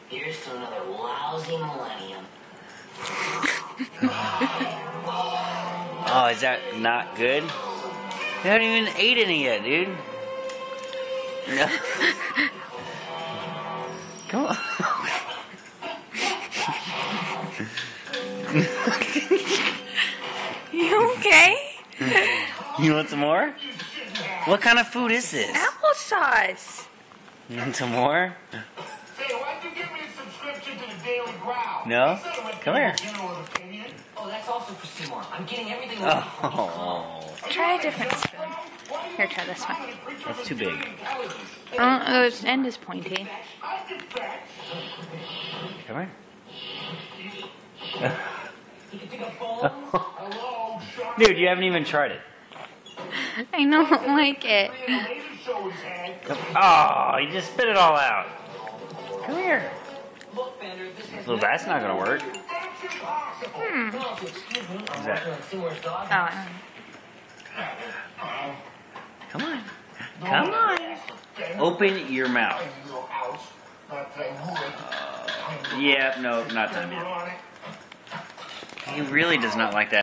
Here's to another lousy millennium. Oh, is that not good? You haven't even ate any yet, dude. No. Come on. You okay? You want some more? What kind of food is this? Applesauce. You want some more? Say, why'd you give me a subscription to the Daily Growl? No? Come here. Oh, that's also for Seymour. I'm getting everything ready for Oh, Try a different spoon. Here, try this one. that's too big. Oh, the end is pointy. Come here. Dude, you haven't even tried it. I don't like it. Oh, you just spit it all out. Come here. Look, Bender, this is Well, that's not gonna work. excuse me. What's that? Seymour's dog. Oh, Come on. Come on. Open your mouth. Yeah, no, not time yet. He really does not like that.